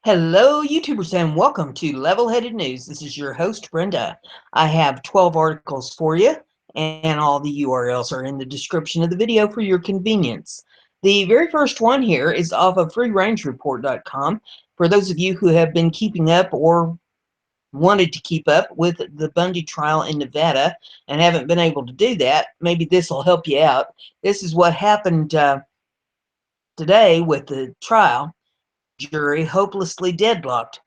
Hello, YouTubers, and welcome to Level-Headed News. This is your host, Brenda. I have 12 articles for you, and all the URLs are in the description of the video for your convenience. The very first one here is off of freerangereport.com. For those of you who have been keeping up or wanted to keep up with the Bundy trial in Nevada and haven't been able to do that, maybe this will help you out. This is what happened today with the trial. Jury hopelessly deadlocked.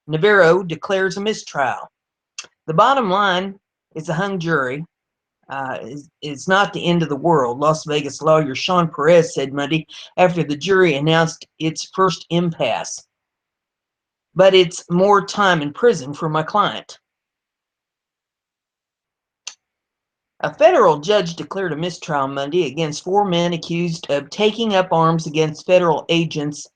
Navarro declares a mistrial. The bottom line is a hung jury is not the end of the world, Las Vegas lawyer Sean Perez said Monday after the jury announced its first impasse. But it's more time in prison for my client. A federal judge declared a mistrial Monday against 4 men accused of taking up arms against federal agents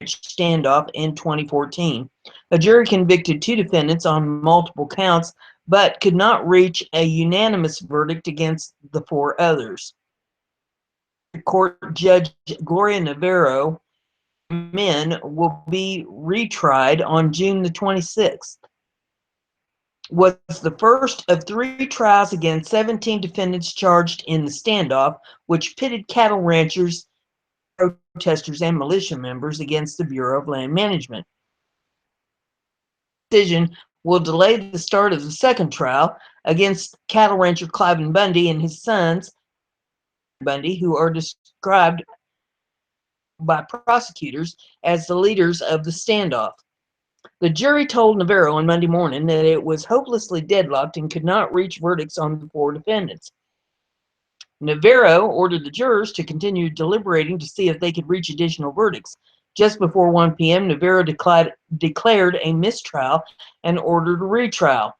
standoff in 2014. A jury convicted 2 defendants on multiple counts, but could not reach a unanimous verdict against the 4 others. Court Judge Gloria Navarro men will be retried on June the 26th. Was the first of 3 trials against 17 defendants charged in the standoff, which pitted cattle ranchers, protesters, and militia members against the Bureau of Land Management. The decision will delay the start of the second trial against cattle rancher Cliven Bundy and his sons, Bundy, who are described by prosecutors as the leaders of the standoff. The jury told Navarro on Monday morning that it was hopelessly deadlocked and could not reach verdicts on the 4 defendants. Navarro ordered the jurors to continue deliberating to see if they could reach additional verdicts. Just before 1 p.m., Navarro declared a mistrial and ordered a retrial.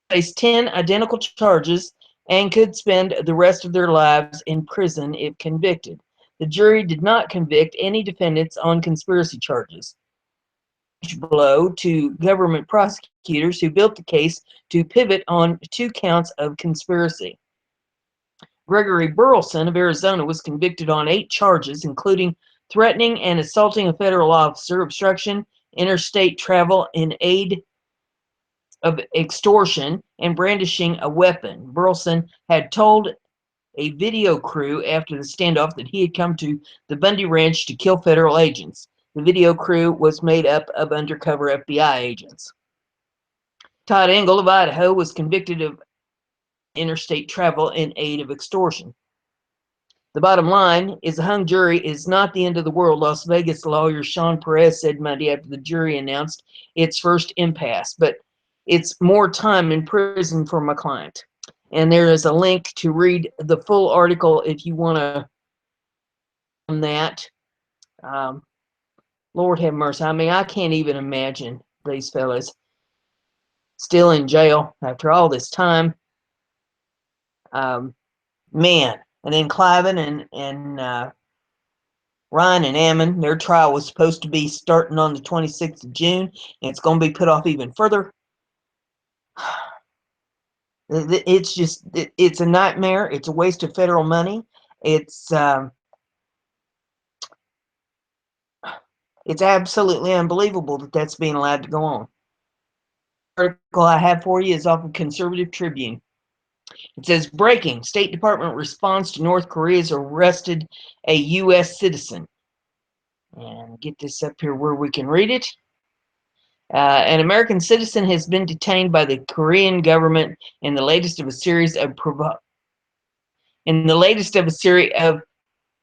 They faced 10 identical charges and could spend the rest of their lives in prison if convicted. The jury did not convict any defendants on conspiracy charges. Blow to government prosecutors who built the case to pivot on 2 counts of conspiracy. Gregory Burleson of Arizona was convicted on 8 charges, including threatening and assaulting a federal officer, obstruction, interstate travel in aid of extortion, and brandishing a weapon. Burleson had told a video crew after the standoff that he had come to the Bundy Ranch to kill federal agents. The video crew was made up of undercover FBI agents. Todd Engel of Idaho was convicted of interstate travel in aid of extortion. The bottom line is a hung jury is not the end of the world, Las Vegas lawyer Sean Perez said Monday after the jury announced its first impasse, but it's more time in prison for my client. And there is a link to read the full article if you want to on that. Lord have mercy. I mean, I can't even imagine these fellas still in jail after all this time. Man. And then Cliven and Ryan and Ammon, their trial was supposed to be starting on the 26th of June, and it's going to be put off even further. It's just, it's a nightmare. It's a waste of federal money. It's absolutely unbelievable that that's being allowed to go on. The article I have for you is off of Conservative Tribune. It says, breaking, State Department responds to North Korea's arrested a U.S. citizen. And get this up here where we can read it. An American citizen has been detained by the Korean government in the latest of a series of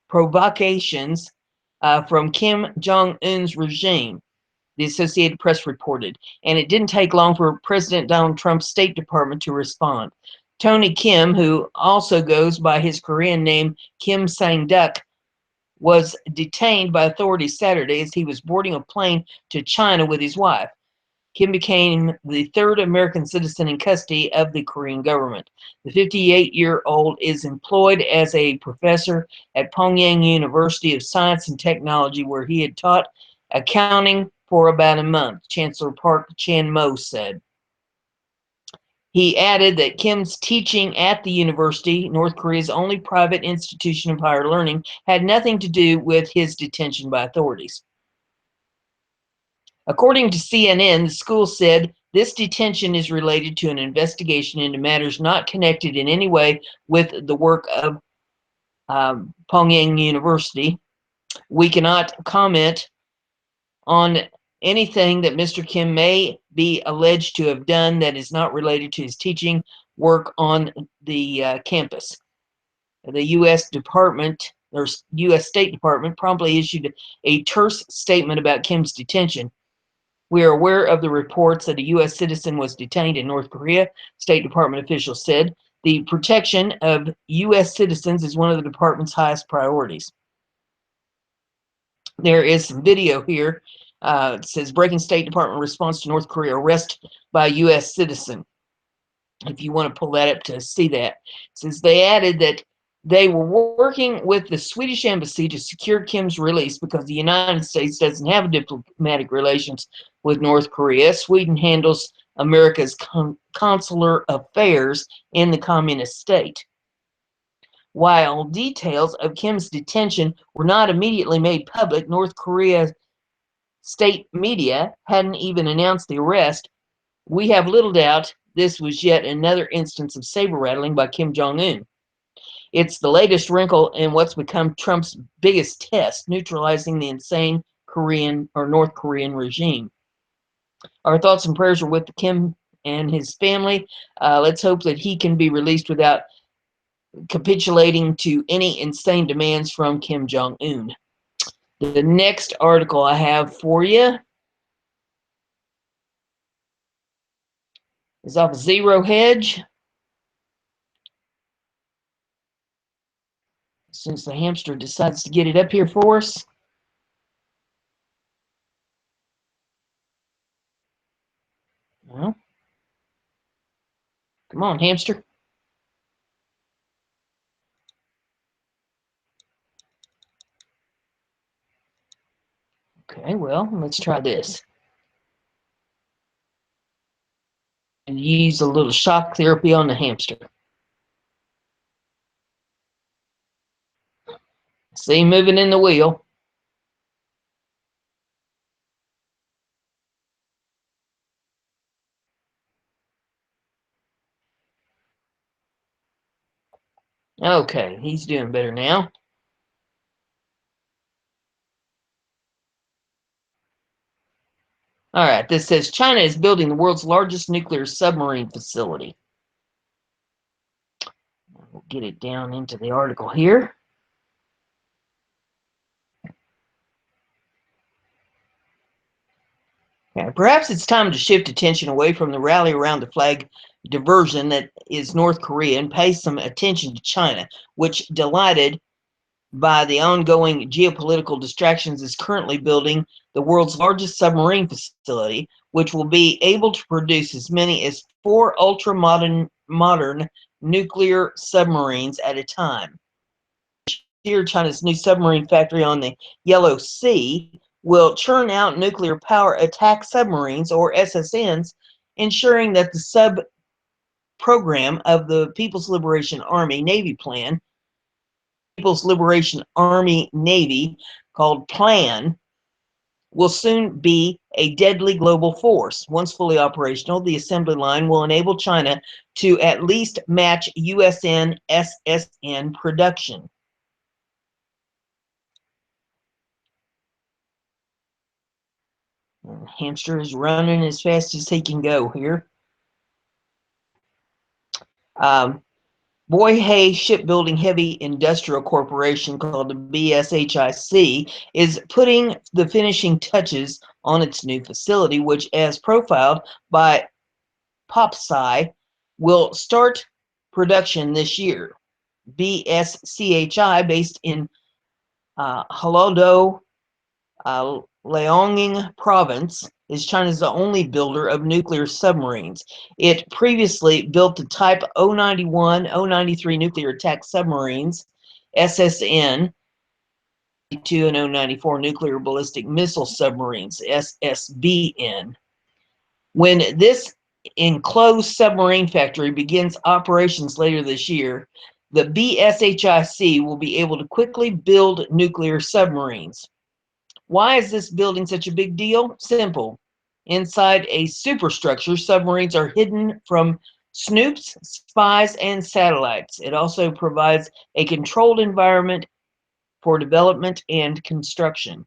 provocations from Kim Jong-un's regime, the Associated Press reported, and it didn't take long for President Donald Trump's State Department to respond. Tony Kim, who also goes by his Korean name Kim Sang-duk, was detained by authorities Saturday as he was boarding a plane to China with his wife. Kim became the 3rd American citizen in custody of the Korean government. The 58-year-old is employed as a professor at Pyongyang University of Science and Technology, where he had taught accounting for about a month, Chancellor Park Chan-mo said. He added that Kim's teaching at the university, North Korea's only private institution of higher learning, had nothing to do with his detention by authorities. According to CNN, the school said this detention is related to an investigation into matters not connected in any way with the work of Pyongyang University. We cannot comment on anything that Mr. Kim may be alleged to have done that is not related to his teaching work on the campus. The U.S. State Department promptly issued a terse statement about Kim's detention. We are aware of the reports that a U.S. citizen was detained in North Korea, State Department officials said. The protection of U.S. citizens is one of the department's highest priorities. There is some video here. It says, breaking State Department response to North Korea arrest by U.S. citizen. If you want to pull that up to see that. It says they added that they were working with the Swedish embassy to secure Kim's release because the United States doesn't have diplomatic relations with North Korea. Sweden handles America's consular affairs in the communist state. While details of Kim's detention were not immediately made public, North Korea state media hadn't even announced the arrest. We have little doubt this was yet another instance of saber rattling by Kim Jong-un. It's the latest wrinkle in what's become Trump's biggest test, neutralizing the insane North Korean regime. Our thoughts and prayers are with Kim and his family. Let's hope that he can be released without capitulating to any insane demands from Kim Jong-un. The next article I have for you is off Zero Hedge. Since the hamster decides to get it up here for us. Well, come on, hamster. Okay, well, let's try this. And use a little shock therapy on the hamster. See, moving in the wheel. Okay, he's doing better now. All right, this says China is building the world's largest nuclear submarine facility. We'll get it down into the article here. Okay, perhaps it's time to shift attention away from the rally around the flag diversion that is North Korea and pay some attention to China, which, delighted by the ongoing geopolitical distractions, is currently building the world's largest submarine facility, which will be able to produce as many as 4 ultra-modern nuclear submarines at a time. Here, China's new submarine factory on the Yellow Sea will churn out nuclear power attack submarines, or SSNs, ensuring that the sub-program of the People's Liberation Army Navy plan, People's Liberation Army Navy, called PLAN, will soon be a deadly global force. Once fully operational, the assembly line will enable China to at least match USN SSN production. The hamster is running as fast as he can go here. Boyhay Shipbuilding Heavy Industrial Corporation, called the BSHIC, is putting the finishing touches on its new facility, which, as profiled by PopSci, will start production this year. BSCHI, based in Halodo, Liaoning Province, is China's only builder of nuclear submarines. It previously built the Type 091, 093 nuclear attack submarines, SSN, 2 and 094 nuclear ballistic missile submarines, SSBN. When this enclosed submarine factory begins operations later this year, the BSHIC will be able to quickly build nuclear submarines. Why is this building such a big deal? Simple. Inside a superstructure, submarines are hidden from snoops, spies, and satellites. It also provides a controlled environment for development and construction.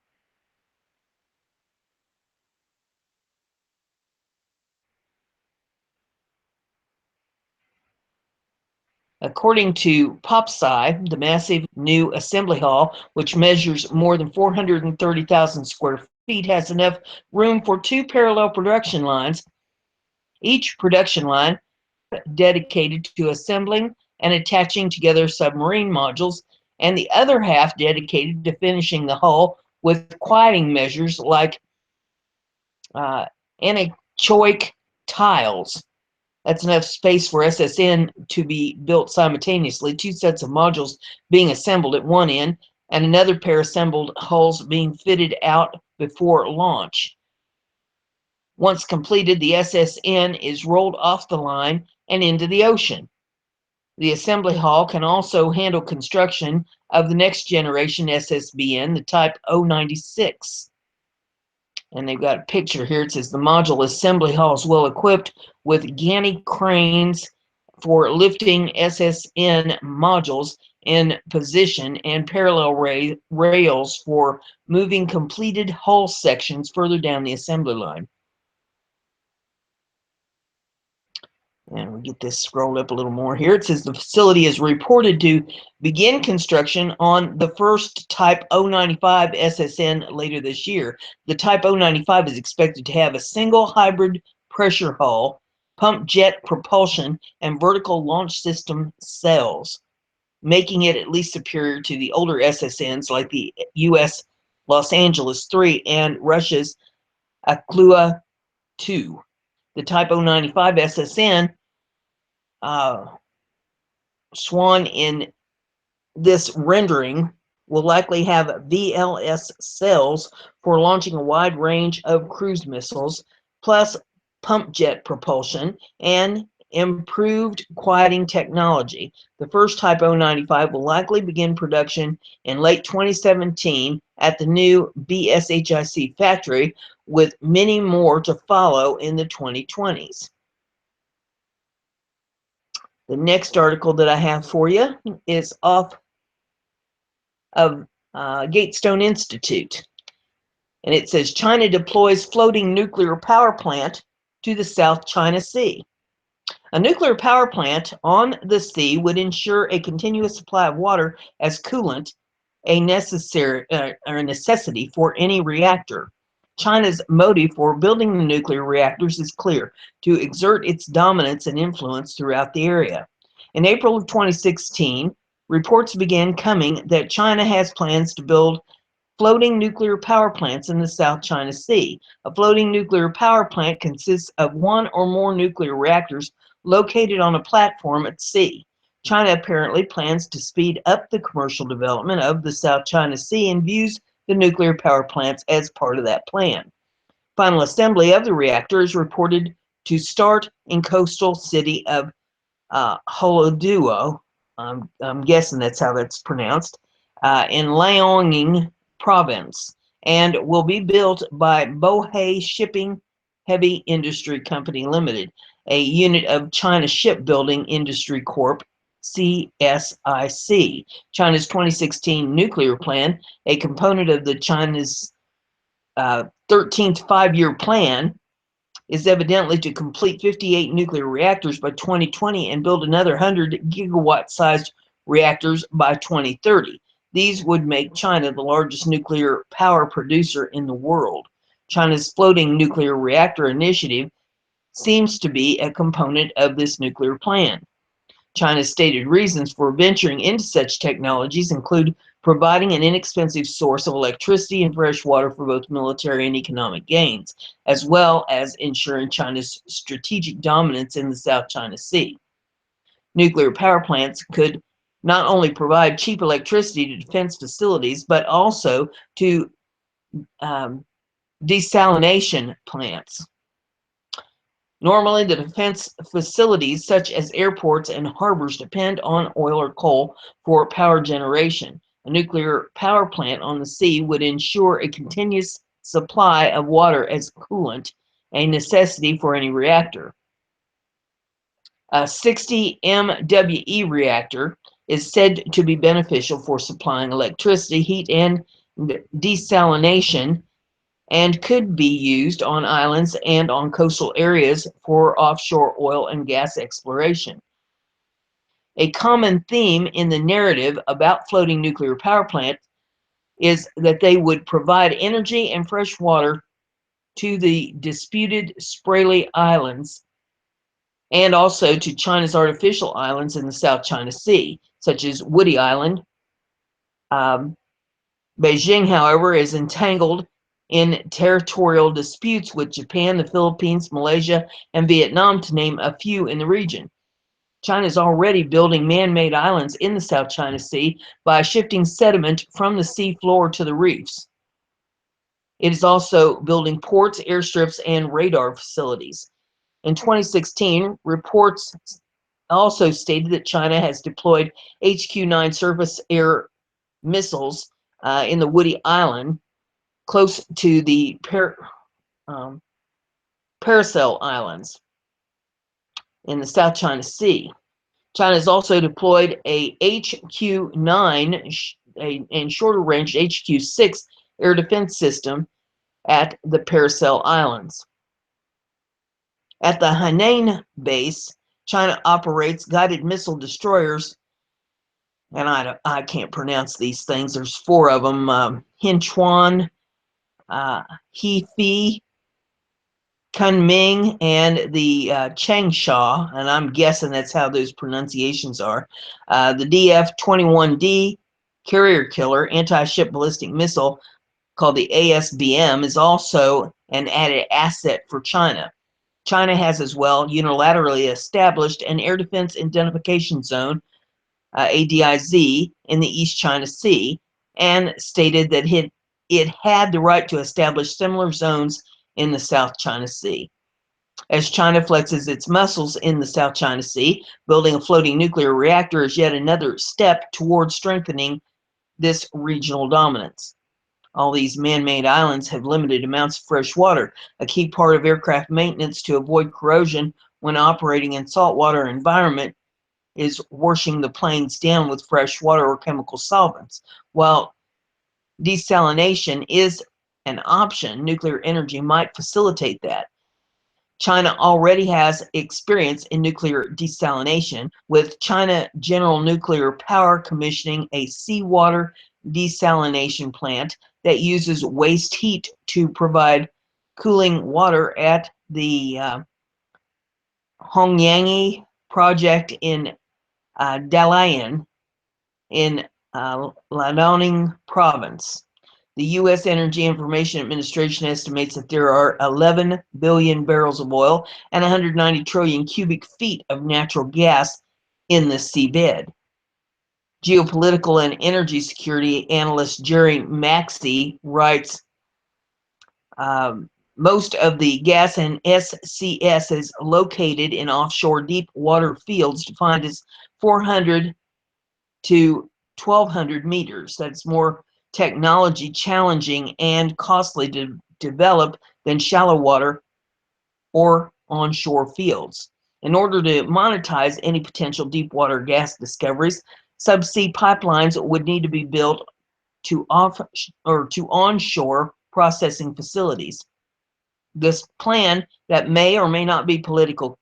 According to PopSci, the massive new assembly hall, which measures more than 430,000 square feet, has enough room for two parallel production lines, each production line dedicated to assembling and attaching together submarine modules, and the other half dedicated to finishing the hull with quieting measures like anechoic tiles. That's enough space for SSN to be built simultaneously, two sets of modules being assembled at one end and another pair assembled hulls being fitted out before launch. Once completed, the SSN is rolled off the line and into the ocean. The assembly hall can also handle construction of the next generation SSBN, the type 096. And they've got a picture here. It says the module assembly hall is well equipped with gantry cranes for lifting SSN modules in position and parallel rails for moving completed hull sections further down the assembly line. And we get this scrolled up a little more here. It says the facility is reported to begin construction on the first Type 095 SSN later this year. The Type 095 is expected to have a single hybrid pressure hull, pump jet propulsion, and vertical launch system cells, making it at least superior to the older SSNs like the US Los Angeles 3 and Russia's Aklua 2. The Type 095 SSN Swan in this rendering will likely have VLS cells for launching a wide range of cruise missiles, plus pump jet propulsion and improved quieting technology. The first Type 095 will likely begin production in late 2017 at the new BSHIC factory, with many more to follow in the 2020s. The next article that I have for you is off of Gatestone Institute. And it says China deploys floating nuclear power plant to the South China Sea. A nuclear power plant on the sea would ensure a continuous supply of water as coolant, a necessity for any reactor. China's motive for building the nuclear reactors is clear: to exert its dominance and influence throughout the area. In April of 2016, reports began coming that China has plans to build floating nuclear power plants in the South China Sea. A floating nuclear power plant consists of one or more nuclear reactors located on a platform at sea. China apparently plans to speed up the commercial development of the South China Sea and views the nuclear power plants as part of that plan. Final assembly of the reactor is reported to start in coastal city of Holoduo, I'm guessing that's how that's pronounced, in Liaoning province, and will be built by Bohai Shipping Heavy Industry Company Limited, a unit of China Shipbuilding Industry Corp, CSIC. China's 2016 nuclear plan, a component of the China's 13th five-year plan, is evidently to complete 58 nuclear reactors by 2020 and build another 100 gigawatt-sized reactors by 2030. These would make China the largest nuclear power producer in the world. China's floating nuclear reactor initiative seems to be a component of this nuclear plan. China's stated reasons for venturing into such technologies include providing an inexpensive source of electricity and fresh water for both military and economic gains, as well as ensuring China's strategic dominance in the South China Sea. Nuclear power plants could not only provide cheap electricity to defense facilities, but also to desalination plants. Normally, the defense facilities such as airports and harbors depend on oil or coal for power generation. A nuclear power plant on the sea would ensure a continuous supply of water as coolant, a necessity for any reactor. A 60 MWE reactor is said to be beneficial for supplying electricity, heat, and desalination, and could be used on islands and on coastal areas for offshore oil and gas exploration. A common theme in the narrative about floating nuclear power plants is that they would provide energy and fresh water to the disputed Spratly Islands and also to China's artificial islands in the South China Sea, such as Woody Island. Beijing, however, is entangled in territorial disputes with Japan, the Philippines, Malaysia, and Vietnam, to name a few in the region. China is already building man-made islands in the South China Sea by shifting sediment from the sea floor to the reefs. It is also building ports, airstrips, and radar facilities. In 2016, reports also stated that China has deployed HQ-9 surface air missiles in the Woody Island, close to the Paracel Islands in the South China Sea. China has also deployed a HQ-9 and shorter range HQ-6 air defense system at the Paracel Islands. At the Hainan base, China operates guided missile destroyers, and I can't pronounce these things. There's four of them: Hinchuan, Hefi, Kunming, and the Changsha, and I'm guessing that's how those pronunciations are. The DF-21D carrier killer anti-ship ballistic missile, called the ASBM, is also an added asset for China. China has as well unilaterally established an Air Defense Identification Zone, ADIZ, in the East China Sea, and stated that it had the right to establish similar zones in the South China Sea. As China flexes its muscles in the South China Sea, building a floating nuclear reactor is yet another step towards strengthening this regional dominance. All these man-made islands have limited amounts of fresh water, a key part of aircraft maintenance to avoid corrosion when operating in saltwater environment is washing the planes down with fresh water or chemical solvents. While desalination is an option, nuclear energy might facilitate that. China already has experience in nuclear desalination, with China General Nuclear Power commissioning a seawater desalination plant that uses waste heat to provide cooling water at the Hongyangi project in Dalian in Liaoning province. The U.S. Energy Information Administration estimates that there are 11 billion barrels of oil and 190 trillion cubic feet of natural gas in the seabed. Geopolitical and energy security analyst Jerry Maxey writes, most of the gas in SCS is located in offshore deep water fields defined as 400 to 1,200 meters. That's more technology challenging and costly to develop than shallow water or onshore fields. In order to monetize any potential deep water gas discoveries, subsea pipelines would need to be built to onshore processing facilities. This plan, that may or may not be politically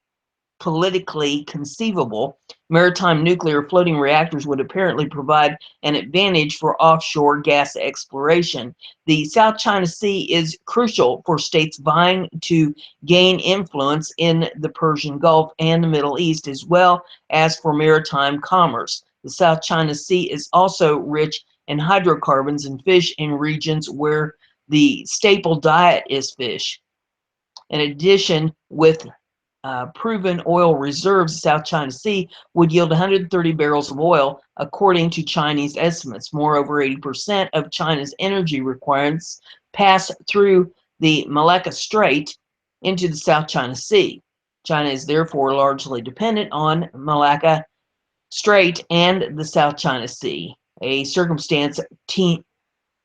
conceivable, maritime nuclear floating reactors would apparently provide an advantage for offshore gas exploration. The South China Sea is crucial for states vying to gain influence in the Persian Gulf and the Middle East, as well as for maritime commerce. The South China Sea is also rich in hydrocarbons and fish in regions where the staple diet is fish. In addition, with proven oil reserves, the South China Sea would yield 130 barrels of oil, according to Chinese estimates. Moreover, 80% of China's energy requirements pass through the Malacca Strait into the South China Sea. China is therefore largely dependent on Malacca Strait and the South China Sea. a circumstance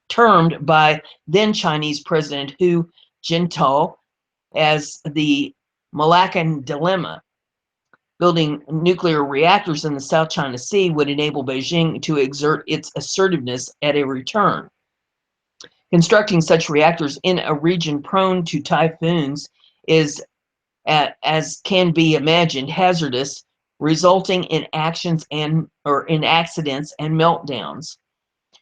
termed by then Chinese President Hu Jintao as the Malaccan Dilemma. Building nuclear reactors in the South China Sea would enable Beijing to exert its assertiveness at every turn. Constructing such reactors in a region prone to typhoons is, as can be imagined, hazardous, resulting in accidents and meltdowns.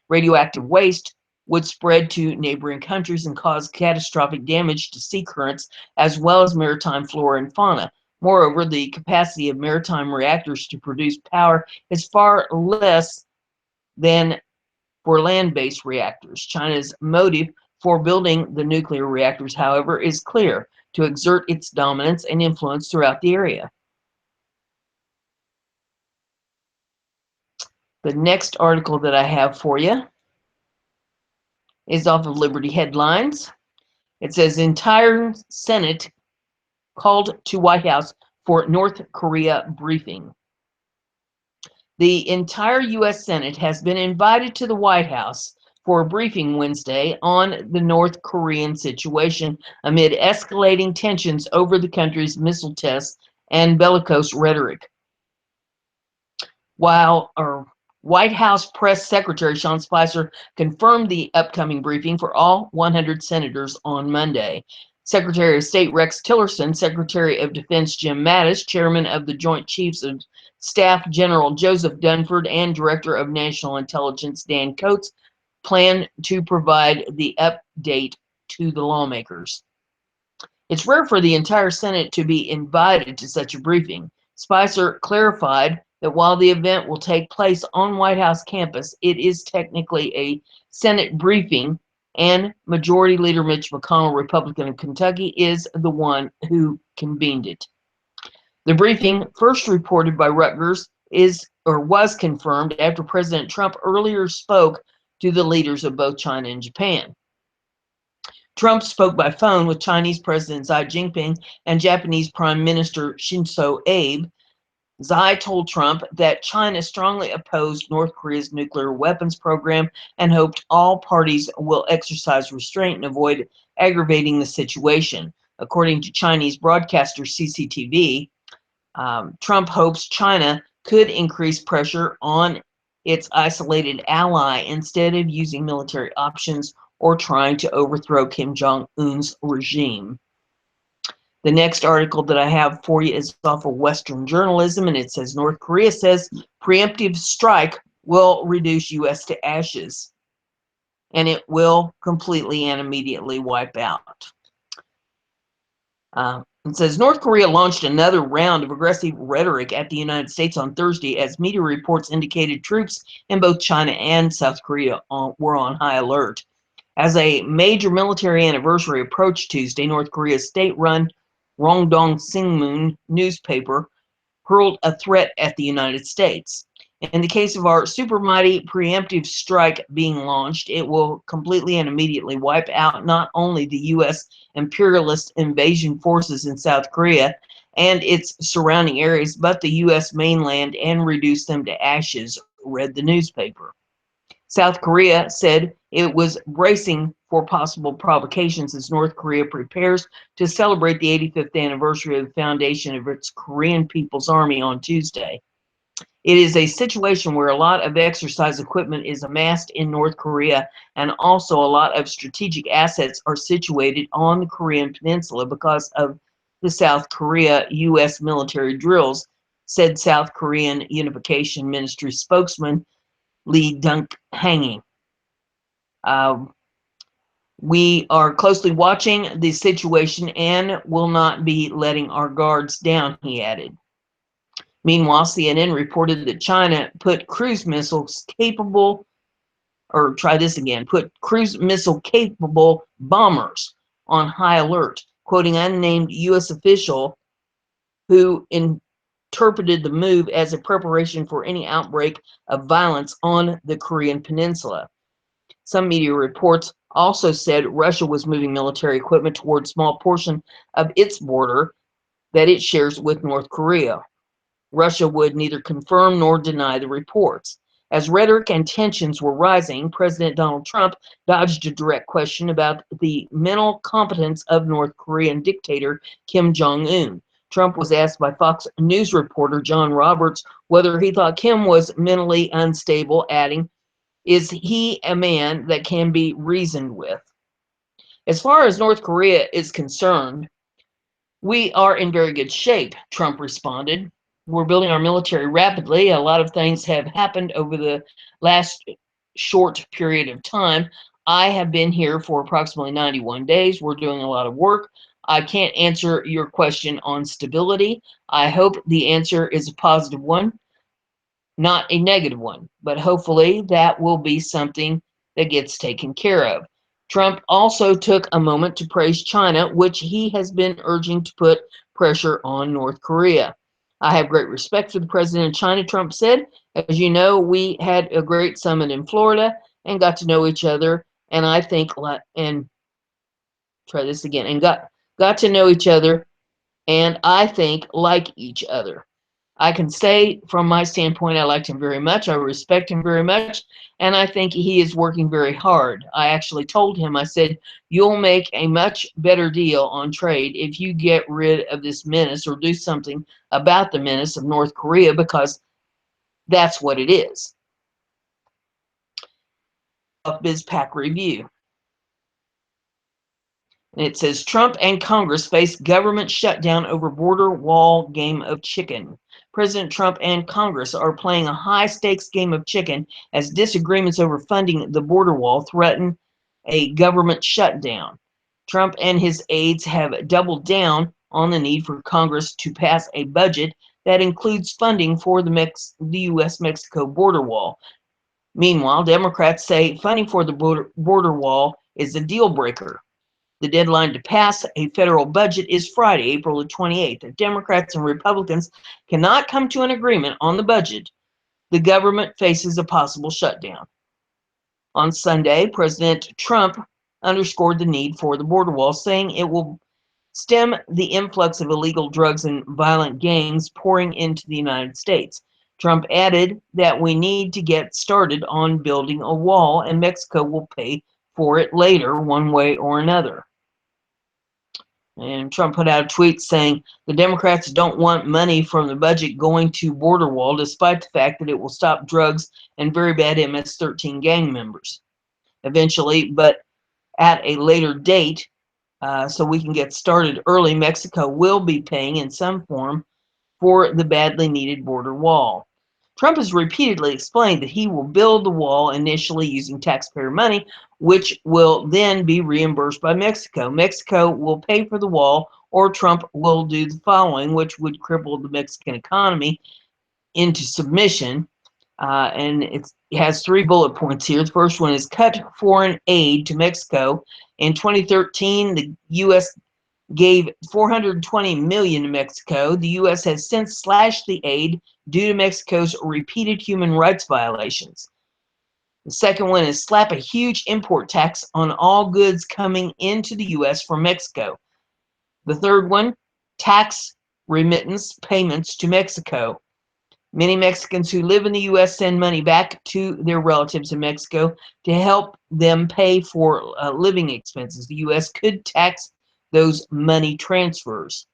Radioactive waste would spread to neighboring countries and cause catastrophic damage to sea currents as well as maritime flora and fauna. Moreover, the capacity of maritime reactors to produce power is far less than for land-based reactors. China's motive for building the nuclear reactors, however, is clear: to exert its dominance and influence throughout the area. The next article that I have for you is off of Liberty Headlines. It says, entire Senate called to White House for North Korea briefing. The entire U.S. Senate has been invited to the White House for a briefing Wednesday on the North Korean situation amid escalating tensions over the country's missile tests and bellicose rhetoric. White House Press Secretary Sean Spicer confirmed the upcoming briefing for all 100 senators on Monday. Secretary of State Rex Tillerson, Secretary of Defense Jim Mattis, Chairman of the Joint Chiefs of Staff General Joseph Dunford, and Director of National Intelligence Dan Coats plan to provide the update to the lawmakers. It's rare for the entire Senate to be invited to such a briefing. Spicer clarified that while the event will take place on White House campus, it is technically a Senate briefing, and Majority Leader Mitch McConnell, Republican of Kentucky, is the one who convened it. The briefing, first reported by Rutgers, was confirmed after President Trump earlier spoke to the leaders of both China and Japan. Trump spoke by phone with Chinese President Xi Jinping and Japanese Prime Minister Shinzo Abe. Xi told Trump that China strongly opposed North Korea's nuclear weapons program and hoped all parties will exercise restraint and avoid aggravating the situation. According to Chinese broadcaster CCTV, Trump hopes China could increase pressure on its isolated ally instead of using military options or trying to overthrow Kim Jong-un's regime. The next article that I have for you is off of Western Journalism, and it says North Korea says preemptive strike will reduce U.S. to ashes, and it will completely and immediately wipe out. It says North Korea launched another round of aggressive rhetoric at the United States on Thursday as media reports indicated troops in both China and South Korea were on high alert. As a major military anniversary approached Tuesday, North Korea's state-run Rongdong Singmun newspaper hurled a threat at the United States. In the case of our supermighty preemptive strike being launched, it will completely and immediately wipe out not only the U.S. imperialist invasion forces in South Korea and its surrounding areas, but the U.S. mainland and reduce them to ashes, read the newspaper. South Korea said it was bracing for possible provocations as North Korea prepares to celebrate the 85th anniversary of the foundation of its Korean People's Army on Tuesday. It is a situation where a lot of exercise equipment is amassed in North Korea, and also a lot of strategic assets are situated on the Korean Peninsula because of the South Korea-U.S. military drills, said South Korean Unification Ministry spokesman Lee Dunk-hanging. We are closely watching the situation and will not be letting our guards down, he added. Meanwhile, CNN reported that China put cruise missile capable bombers on high alert, quoting an unnamed U.S. official who interpreted the move as a preparation for any outbreak of violence on the Korean Peninsula. Some media reports also said Russia was moving military equipment toward a small portion of its border that it shares with North Korea. Russia would neither confirm nor deny the reports. As rhetoric and tensions were rising, President Donald Trump dodged a direct question about the mental competence of North Korean dictator Kim Jong-un. Trump was asked by Fox News reporter John Roberts whether he thought Kim was mentally unstable, adding, "Is he a man that can be reasoned with?" As far as North Korea is concerned, "We are in very good shape," Trump responded. "We're building our military rapidly. A lot of things have happened over the last short period of time. I have been here for approximately 91 days. We're doing a lot of work. I can't answer your question on stability. I hope the answer is a positive one, not a negative one, but hopefully that will be something that gets taken care of." Trump also took a moment to praise China, which he has been urging to put pressure on North Korea. "I have great respect for the president of China," Trump said. "As you know, we had a great summit in Florida and got to know each other, and I think, and try this again, and got to know each other, and I think like each other. I can say from my standpoint, I liked him very much. I respect him very much. And I think he is working very hard. I actually told him, I said, you'll make a much better deal on trade if you get rid of this menace or do something about the menace of North Korea, because that's what it is." BizPack review. And it says Trump and Congress face government shutdown over border wall game of chicken. President Trump and Congress are playing a high-stakes game of chicken as disagreements over funding the border wall threaten a government shutdown. Trump and his aides have doubled down on the need for Congress to pass a budget that includes funding for the U.S.-Mexico border wall. Meanwhile, Democrats say funding for the border wall is a deal breaker. The deadline to pass a federal budget is Friday, April the 28th. If Democrats and Republicans cannot come to an agreement on the budget, the government faces a possible shutdown. On Sunday, President Trump underscored the need for the border wall, saying it will stem the influx of illegal drugs and violent gangs pouring into the United States. Trump added that we need to get started on building a wall, and Mexico will pay for it later, one way or another. And Trump put out a tweet saying the Democrats don't want money from the budget going to border wall, despite the fact that it will stop drugs and very bad MS-13 gang members eventually, but at a later date, so we can get started early, Mexico will be paying in some form for the badly needed border wall. Trump has repeatedly explained that he will build the wall initially using taxpayer money, which will then be reimbursed by Mexico. Mexico will pay for the wall, or Trump will do the following, which would cripple the Mexican economy into submission. And it has 3 bullet points here. The first one is cut foreign aid to Mexico. In 2013, the U.S. gave $420 million to Mexico. The U.S. has since slashed the aid due to Mexico's repeated human rights violations. The second one is slap a huge import tax on all goods coming into the U.S. from Mexico. The third one, tax remittance payments to Mexico. Many Mexicans who live in the U.S. send money back to their relatives in Mexico to help them pay for living expenses. The U.S. could tax those money transfers.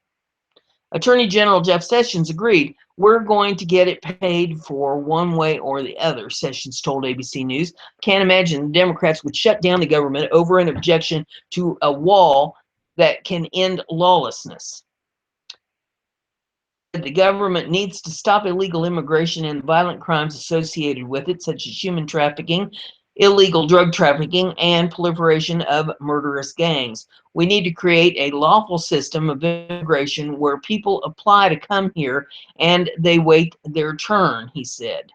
Attorney General Jeff Sessions agreed. "We're going to get it paid for one way or the other," Sessions told ABC News. "Can't imagine the Democrats would shut down the government over an objection to a wall that can end lawlessness." The government needs to stop illegal immigration and violent crimes associated with it, such as human trafficking, illegal drug trafficking, and proliferation of murderous gangs. We need to create a lawful system of immigration where people apply to come here and they wait their turn, he said.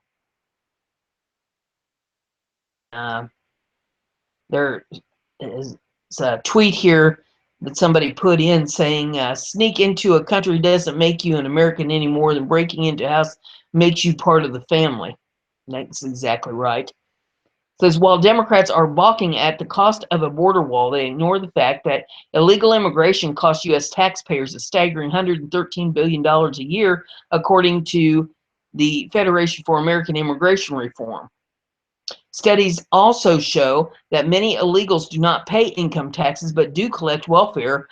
There is a tweet here that somebody put in saying, sneak into a country doesn't make you an American any more than breaking into a house makes you part of the family. That's exactly right. It says, while Democrats are balking at the cost of a border wall, they ignore the fact that illegal immigration costs U.S. taxpayers a staggering $113 billion a year, according to the Federation for American Immigration Reform. Studies also show that many illegals do not pay income taxes but do collect welfare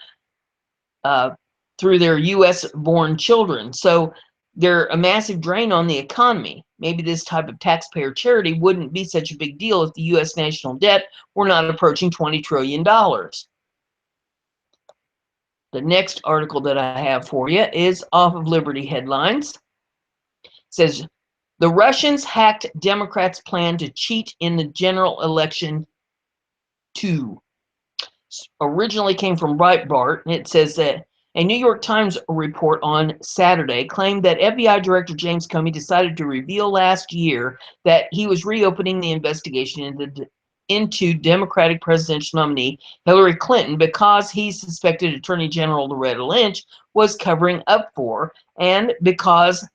through their U.S.-born children. So they're a massive drain on the economy. Maybe this type of taxpayer charity wouldn't be such a big deal if the U.S. national debt were not approaching $20 trillion. The next article that I have for you is off of Liberty Headlines. It says, the Russians hacked Democrats' plan to cheat in the general election too. Originally came from Breitbart, and it says that a New York Times report on Saturday claimed that FBI Director James Comey decided to reveal last year that he was reopening the investigation into Democratic presidential nominee Hillary Clinton because he suspected Attorney General Loretta Lynch was covering up for, and because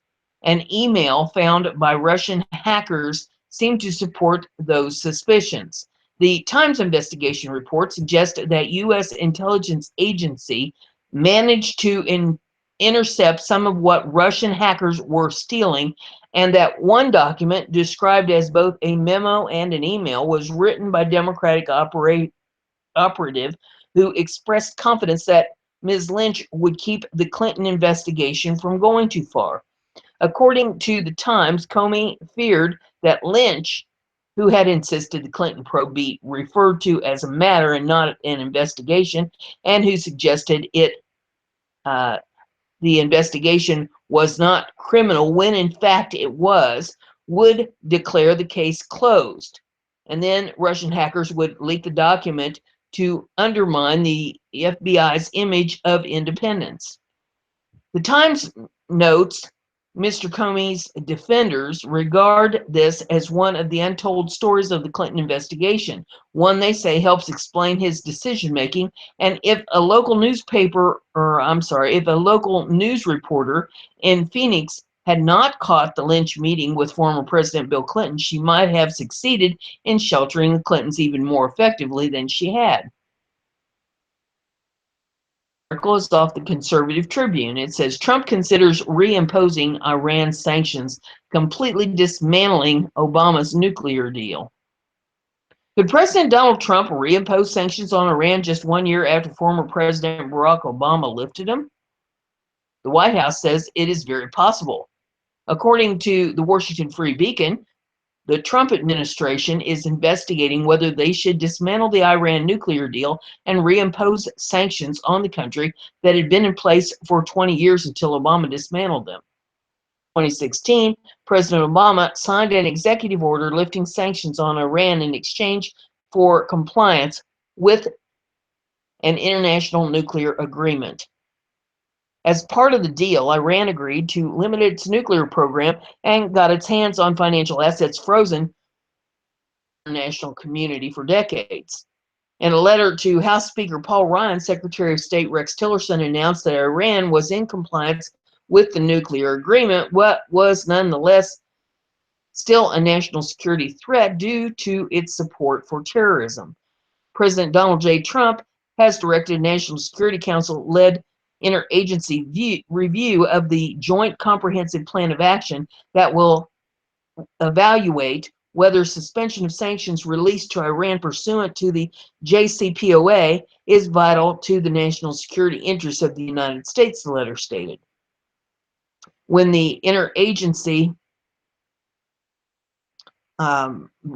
an email found by Russian hackers seemed to support those suspicions. The Times investigation report suggests that U.S. intelligence agency managed to intercept some of what Russian hackers were stealing, and that one document, described as both a memo and an email, was written by Democratic operative who expressed confidence that Ms. Lynch would keep the Clinton investigation from going too far. According to the Times, Comey feared that Lynch, who had insisted the Clinton probe be referred to as a matter and not an investigation, and who suggested the investigation was not criminal when in fact it was, would declare the case closed. And then Russian hackers would leak the document to undermine the FBI's image of independence. The Times notes Mr. Comey's defenders regard this as one of the untold stories of the Clinton investigation, one they say helps explain his decision-making, and if a local news reporter in Phoenix had not caught the Lynch meeting with former President Bill Clinton, she might have succeeded in sheltering the Clintons even more effectively than she had. Article is off the Conservative Tribune. It says Trump considers reimposing Iran sanctions, completely dismantling Obama's nuclear deal. Could President Donald Trump reimpose sanctions on Iran just 1 year after former President Barack Obama lifted them? The White House says it is very possible. According to the Washington Free Beacon, the Trump administration is investigating whether they should dismantle the Iran nuclear deal and reimpose sanctions on the country that had been in place for 20 years until Obama dismantled them. In 2016, President Obama signed an executive order lifting sanctions on Iran in exchange for compliance with an international nuclear agreement. As part of the deal, Iran agreed to limit its nuclear program and got its hands on financial assets frozen in the international community for decades. In a letter to House Speaker Paul Ryan, Secretary of State Rex Tillerson announced that Iran was in compliance with the nuclear agreement, what was nonetheless still a national security threat due to its support for terrorism. President Donald J. Trump has directed a National Security Council-led interagency review of the Joint Comprehensive Plan of Action that will evaluate whether suspension of sanctions released to Iran pursuant to the JCPOA is vital to the national security interests of the United States, the letter stated. When the interagency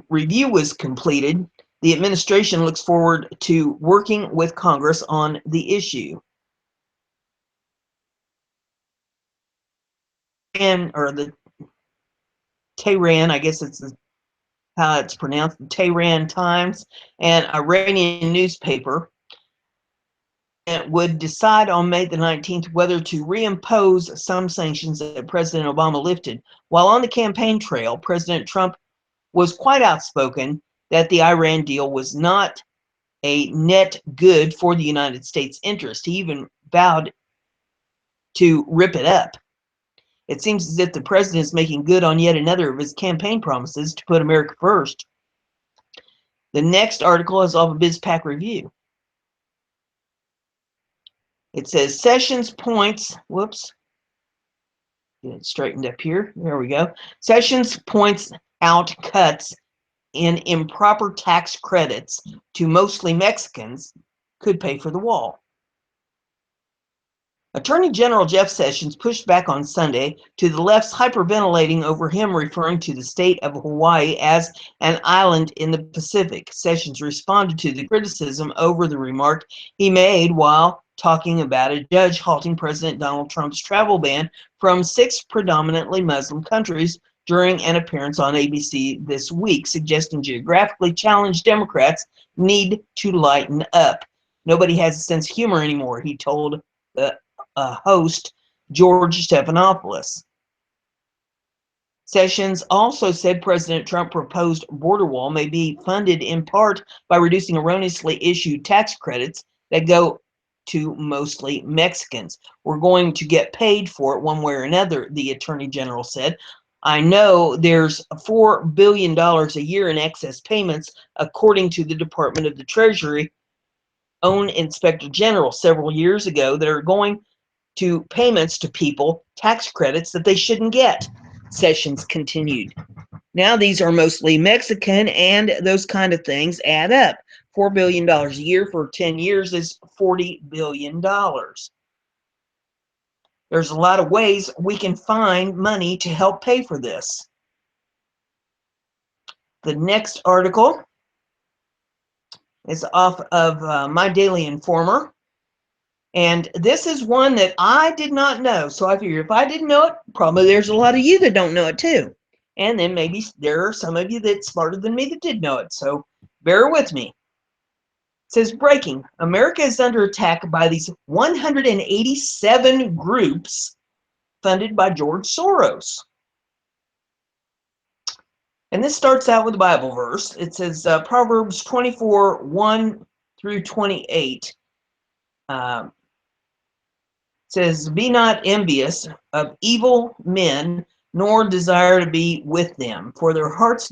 review was completed, the administration looks forward to working with Congress on the issue. Or the Tehran, I guess it's how it's pronounced, the Tehran Times, an Iranian newspaper, would decide on May the 19th whether to reimpose some sanctions that President Obama lifted. While on the campaign trail, President Trump was quite outspoken that the Iran deal was not a net good for the United States interest. He even vowed to rip it up. It seems as if the president is making good on yet another of his campaign promises to put America first. The next article is off of BizPac Review. It says Sessions points, Get it straightened up here. There we go. Sessions points out cuts in improper tax credits to mostly Mexicans could pay for the wall. Attorney General Jeff Sessions pushed back on Sunday to the left's hyperventilating over him referring to the state of Hawaii as an island in the Pacific. Sessions responded to the criticism over the remark he made while talking about a judge halting President Donald Trump's travel ban from 6 predominantly Muslim countries during an appearance on ABC this week, suggesting geographically challenged Democrats need to lighten up. Nobody has a sense of humor anymore, he told the host George Stephanopoulos. Sessions also said President Trump's proposed border wall may be funded in part by reducing erroneously issued tax credits that go to mostly Mexicans. We're going to get paid for it one way or another, the Attorney General said. I know there's $4 billion a year in excess payments, according to the Department of the Treasury own Inspector General several years ago, that are going to payments to people, tax credits that they shouldn't get. Sessions continued. Now these are mostly Mexican, and those kind of things add up. $4 billion a year for 10 years is $40 billion. There's a lot of ways we can find money to help pay for this. The next article is off of My Daily Informer. And this is one that I did not know. So I figure if I didn't know it, probably there's a lot of you that don't know it too. And then maybe there are some of you that's smarter than me that did know it. So bear with me. It says, breaking. America is under attack by these 187 groups funded by George Soros. And this starts out with a Bible verse. It says Proverbs 24, 1 through 28. Says, be not envious of evil men, nor desire to be with them, for their hearts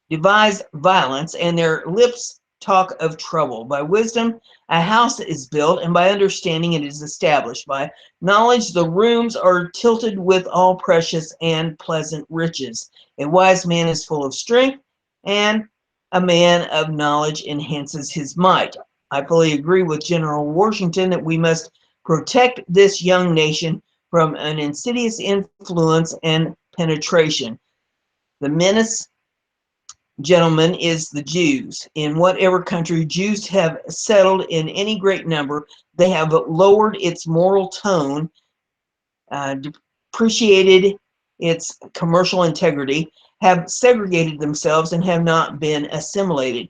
devise violence, and their lips talk of trouble. By wisdom a house is built, and by understanding it is established. By knowledge the rooms are tilted with all precious and pleasant riches. A wise man is full of strength, and a man of knowledge enhances his might. I fully agree with General Washington that we must protect this young nation from an insidious influence and penetration. The menace, gentlemen, is the Jews. In whatever country Jews have settled in any great number, they have lowered its moral tone, depreciated its commercial integrity, have segregated themselves, and have not been assimilated,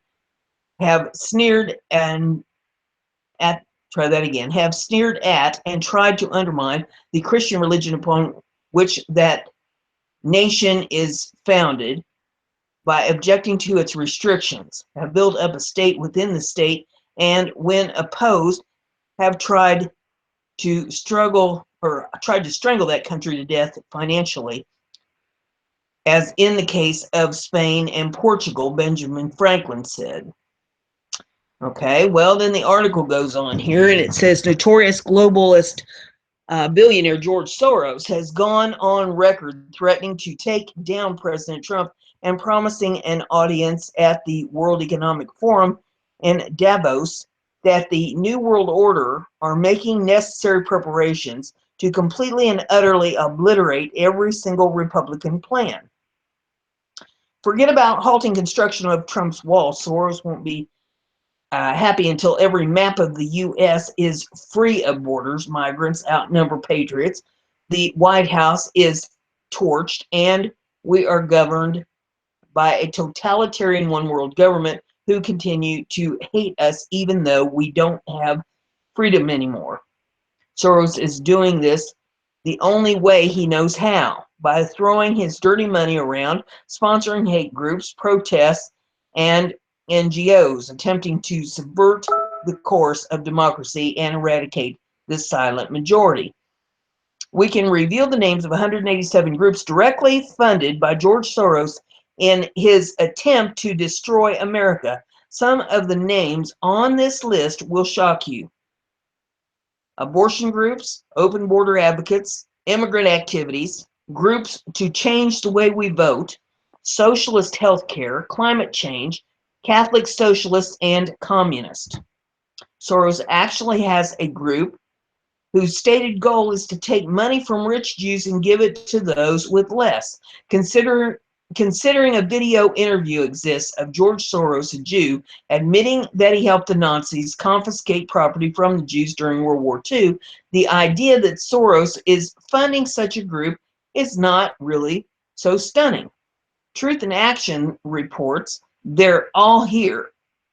have sneered and have sneered at and tried to undermine the Christian religion upon which that nation is founded by objecting to its restrictions, have built up a state within the state, and when opposed, have tried to strangle that country to death financially, as in the case of Spain and Portugal, Benjamin Franklin said. Okay, well, then the article goes on here, and it says notorious globalist billionaire George Soros has gone on record threatening to take down President Trump and promising an audience at the World Economic Forum in Davos that the New World Order are making necessary preparations to completely and utterly obliterate every single Republican plan. Forget about halting construction of Trump's wall. Soros won't be happy until every map of the U.S. is free of borders. Migrants outnumber patriots. The White House is torched, and we are governed by a totalitarian one-world government who continue to hate us even though we don't have freedom anymore. Soros is doing this the only way he knows how, by throwing his dirty money around, sponsoring hate groups, protests, and NGOs, attempting to subvert the course of democracy and eradicate the silent majority. We can reveal the names of 187 groups directly funded by George Soros in his attempt to destroy America. Some of the names on this list will shock you. Abortion groups, open border advocates, immigrant activities, groups to change the way we vote, socialist healthcare, climate change, Catholic socialists, and communist. Soros actually has a group whose stated goal is to take money from rich Jews and give it to those with less. Considering a video interview exists of George Soros, a Jew, admitting that he helped the Nazis confiscate property from the Jews during World War II, the idea that Soros is funding such a group is not really so stunning. Truth in Action reports they're all here.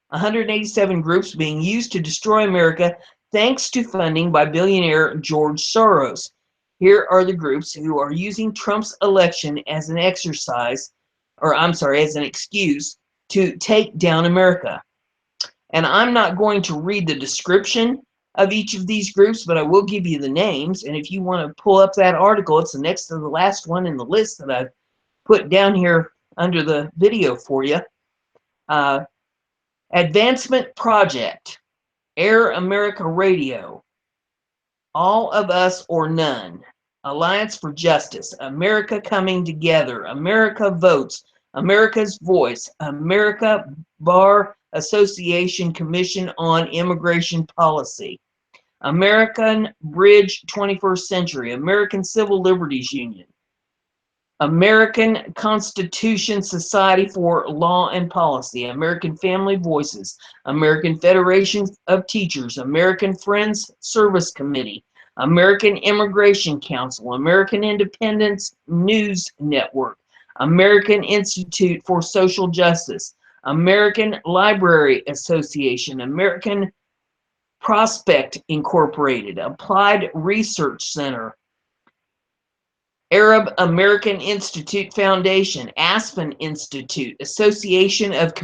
187 groups being used to destroy America thanks to funding by billionaire George Soros. Here are the groups who are using Trump's election as an exercise, as an excuse to take down America. And I'm not going to read the description of each of these groups, but I will give you the names. And if you want to pull up that article, it's the next to the last one in the list that I've put down here under the video for you. Advancement Project, Air America Radio, All of Us or None, Alliance for Justice, America Coming Together, America Votes, America's Voice, America Bar Association Commission on Immigration Policy, American Bridge 21st Century, American Civil Liberties Union, American Constitution Society for Law and Policy, American Family Voices, American Federation of Teachers, American Friends Service Committee, American Immigration Council, American Independence News Network, American Institute for Social Justice, American Library Association, American Prospect Incorporated, Applied Research Center, Arab American Institute Foundation, Aspen Institute, Association of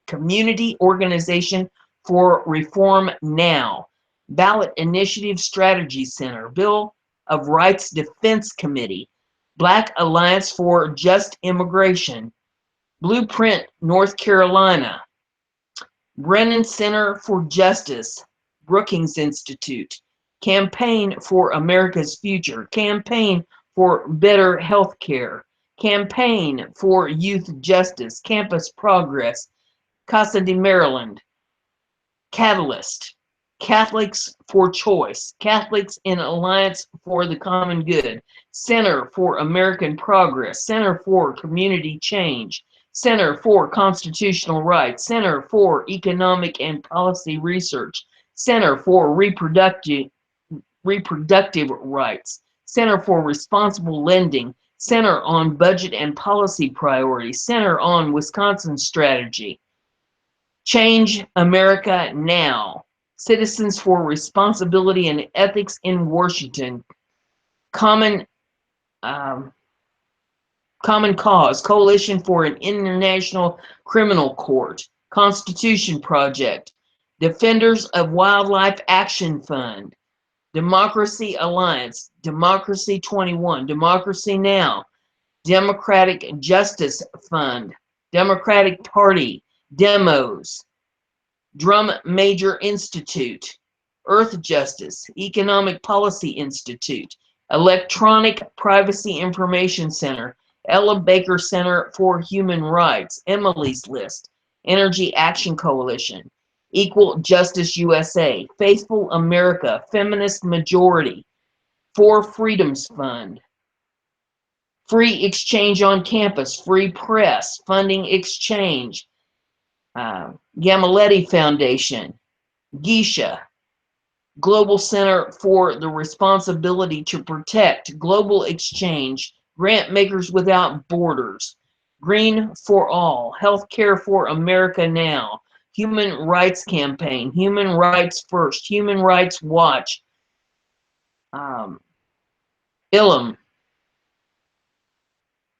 Community Organization for Reform Now, Ballot Initiative Strategy Center, Bill of Rights Defense Committee, Black Alliance for Just Immigration, Blueprint North Carolina, Brennan Center for Justice, Brookings Institute, Campaign for America's Future, Campaign for Better Health Care, Campaign for Youth Justice, Campus Progress, Casa de Maryland, Catalyst, Catholics for Choice, Catholics in Alliance for the Common Good, Center for American Progress, Center for Community Change, Center for Constitutional Rights, Center for Economic and Policy Research, Center for Reproductive Rights, Center for Responsible Lending, Center on Budget and Policy Priorities, Center on Wisconsin Strategy, Change America Now, Citizens for Responsibility and Ethics in Washington, Common Cause, Coalition for an International Criminal Court, Constitution Project, Defenders of Wildlife Action Fund, Democracy Alliance, Democracy 21, Democracy Now, Democratic Justice Fund, Democratic Party, Demos, Drum Major Institute, Earth Justice, Economic Policy Institute, Electronic Privacy Information Center, Ella Baker Center for Human Rights, Emily's List, Energy Action Coalition, Equal Justice USA, Faithful America, Feminist Majority, For Freedoms Fund, Free Exchange on Campus, Free Press, Funding Exchange, Gamaletti Foundation, Geisha, Global Center for the Responsibility to Protect, Global Exchange, Grant Makers Without Borders, Green for All, Healthcare for America Now, Human Rights Campaign, Human Rights First, Human Rights Watch, ILM,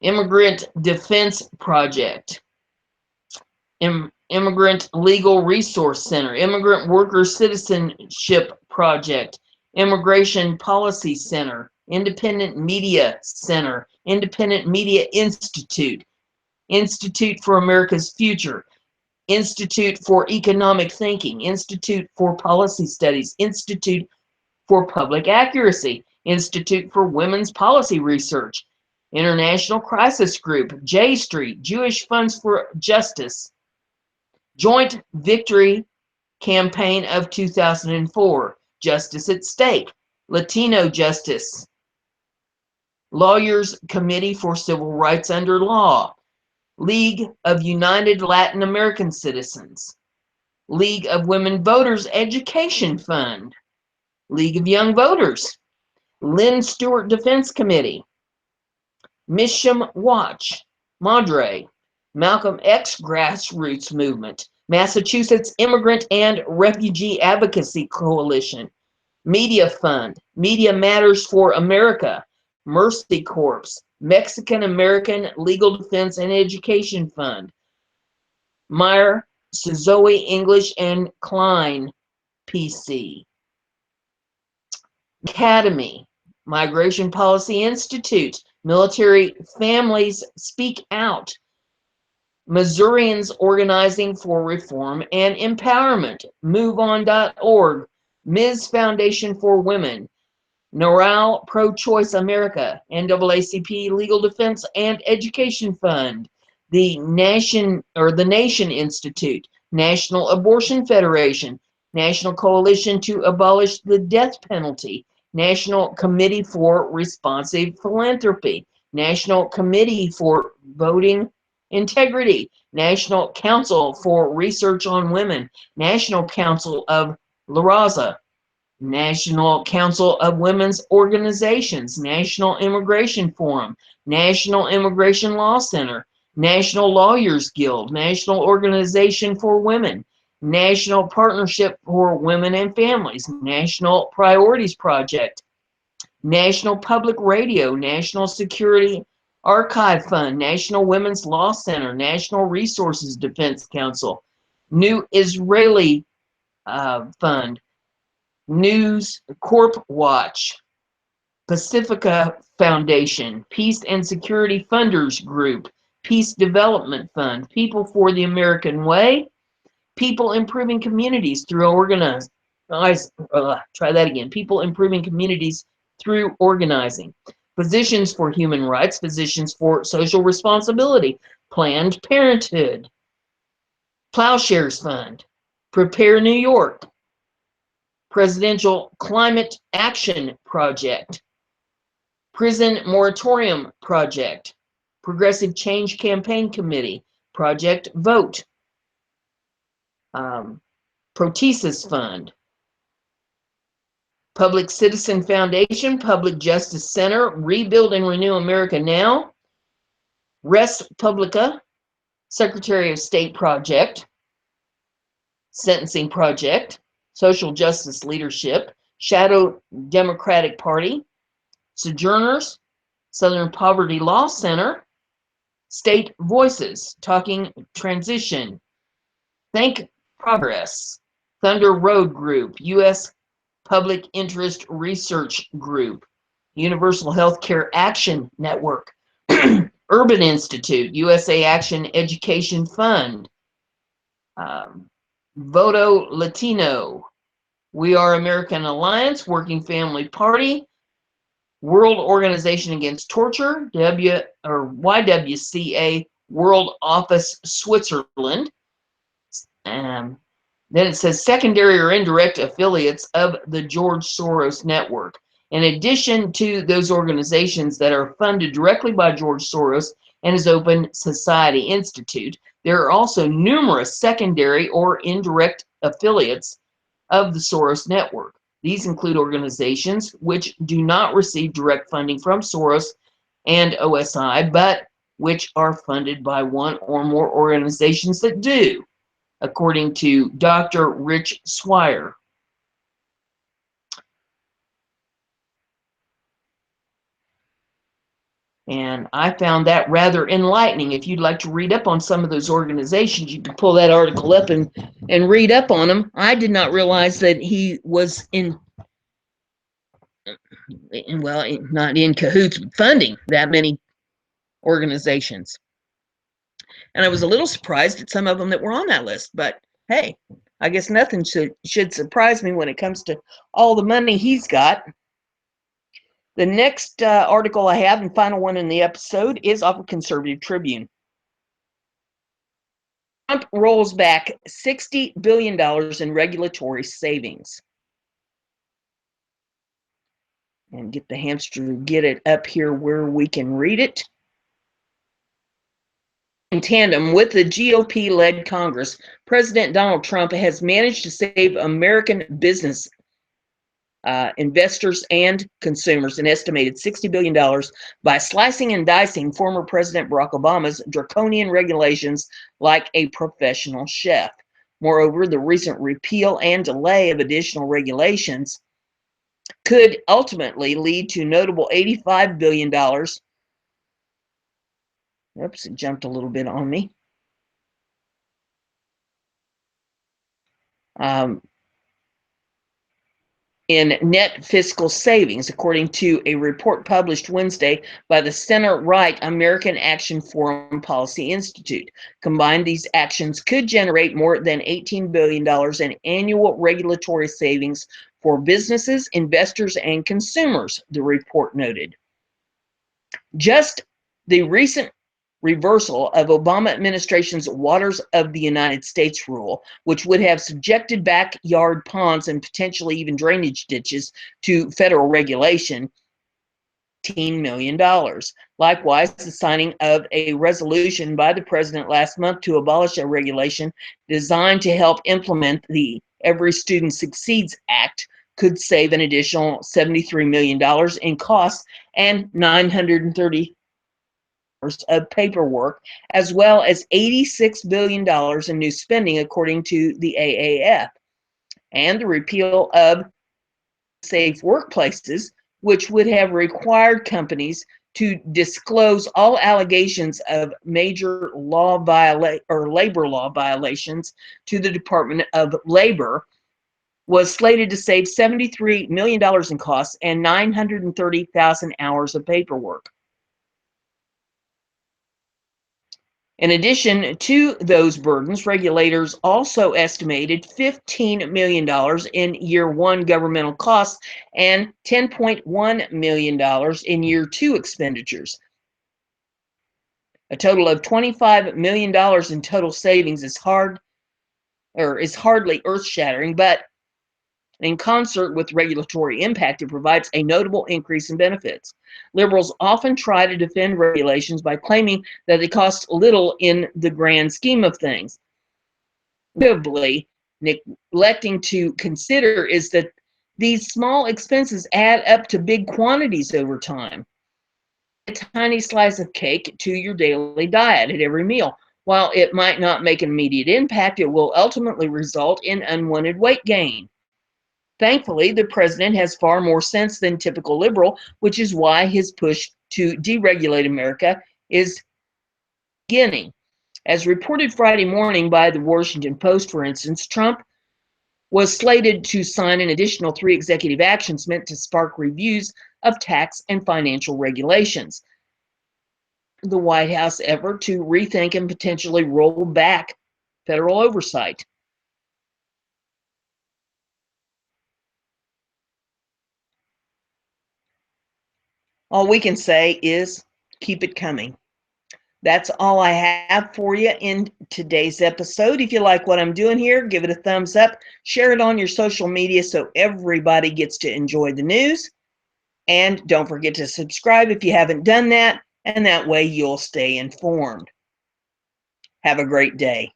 Immigrant Defense Project, Immigrant Legal Resource Center, Immigrant Worker Citizenship Project, Immigration Policy Center, Independent Media Center, Independent Media Institute, Institute for America's Future, Institute for Economic Thinking, Institute for Policy Studies, Institute for Public Accuracy, Institute for Women's Policy Research, International Crisis Group, J Street, Jewish Funds for Justice, Joint Victory Campaign of 2004, Justice at Stake, Latino Justice, Lawyers Committee for Civil Rights Under Law, League of United Latin American Citizens, League of Women Voters Education Fund, League of Young Voters, Lynn Stewart Defense Committee, Misham Watch, Madre, Malcolm X Grassroots Movement, Massachusetts Immigrant and Refugee Advocacy Coalition, Media Fund, Media Matters for America, Mercy Corps, Mexican American Legal Defense and Education Fund, Meyer, Suzoe English and Klein, PC, Academy, Migration Policy Institute, Military Families Speak Out, Missourians Organizing for Reform and Empowerment, MoveOn.org, Ms. Foundation for Women, NORAL Pro-Choice America, NAACP Legal Defense and Education Fund, the Nation Institute, National Abortion Federation, National Coalition to Abolish the Death Penalty, National Committee for Responsive Philanthropy, National Committee for Voting Integrity, National Council for Research on Women, National Council of La Raza, National Council of Women's Organizations, National Immigration Forum, National Immigration Law Center, National Lawyers Guild, National Organization for Women, National Partnership for Women and Families, National Priorities Project, National Public Radio, National Security Archive Fund, National Women's Law Center, National Resources Defense Council, New Israeli Fund, News Corp Watch, Pacifica Foundation, Peace and Security Funders Group, Peace Development Fund, People for the American Way, People Improving Communities through People Improving Communities through Organizing, Physicians for Human Rights, Physicians for Social Responsibility, Planned Parenthood, Plowshares Fund, Prepare New York, Presidential Climate Action Project, Prison Moratorium Project, Progressive Change Campaign Committee, Project Vote, Protesis Fund, Public Citizen Foundation, Public Justice Center, Rebuild and Renew America Now, Res Publica, Secretary of State Project, Sentencing Project, Social Justice Leadership, Shadow Democratic Party, Sojourners, Southern Poverty Law Center, State Voices, Talking Transition, Think Progress, Thunder Road Group, U.S. Public Interest Research Group, Universal Healthcare Action Network, Urban Institute, USA Action Education Fund, Voto Latino, We Are American Alliance, Working Family Party, World Organization Against Torture, YWCA World Office Switzerland. Then it says secondary or indirect affiliates of the George Soros Network. In addition to those organizations that are funded directly by George Soros and his Open Society Institute, there are also numerous secondary or indirect affiliates of the Soros Network. These include organizations which do not receive direct funding from Soros and OSI, but which are funded by one or more organizations that do, according to Dr. Rich Swire. And I found that rather enlightening. If you'd like to read up on some of those organizations, you can pull that article up and read up on them. I did not realize that he was not in cahoots with funding that many organizations. And I was a little surprised at some of them that were on that list. But hey, I guess nothing should surprise me when it comes to all the money he's got. The next article I have, and final one in the episode, is off of Conservative Tribune. Trump rolls back $60 billion in regulatory savings. And get the hamster to get it up here where we can read it. In tandem with the GOP-led Congress, President Donald Trump has managed to save American business investors and consumers an estimated $60 billion by slicing and dicing former President Barack Obama's draconian regulations like a professional chef. Moreover, the recent repeal and delay of additional regulations could ultimately lead to notable $85 billion. Oops, it jumped a little bit on me. In net fiscal savings, according to a report published Wednesday by the center-right American Action Forum Policy Institute. Combined, these actions could generate more than $18 billion in annual regulatory savings for businesses, investors, and consumers, the report noted. Just the recent reversal of Obama administration's Waters of the United States rule, which would have subjected backyard ponds and potentially even drainage ditches to federal regulation, $18 million. Likewise, the signing of a resolution by the president last month to abolish a regulation designed to help implement the Every Student Succeeds Act could save an additional $73 million in costs and $930 of paperwork, as well as $86 billion in new spending, according to the AAF. And the repeal of safe workplaces, which would have required companies to disclose all allegations of major labor law violations to the Department of Labor, was slated to save $73 million in costs and 930,000 hours of paperwork. In addition to those burdens, regulators also estimated $15 million in year one governmental costs and $10.1 million in year two expenditures. A total of $25 million in total savings is hardly earth-shattering, but in concert with regulatory impact, it provides a notable increase in benefits. Liberals often try to defend regulations by claiming that they cost little in the grand scheme of things. Notably, neglecting to consider is that these small expenses add up to big quantities over time. A tiny slice of cake to your daily diet at every meal. While it might not make an immediate impact, it will ultimately result in unwanted weight gain. Thankfully, the president has far more sense than typical liberal, which is why his push to deregulate America is beginning. As reported Friday morning by the Washington Post, for instance, Trump was slated to sign an additional 3 executive actions meant to spark reviews of tax and financial regulations. The White House effort to rethink and potentially roll back federal oversight. All we can say is keep it coming. That's all I have for you in today's episode. If you like what I'm doing here, give it a thumbs up. Share it on your social media so everybody gets to enjoy the news. And don't forget to subscribe if you haven't done that, and that way you'll stay informed. Have a great day.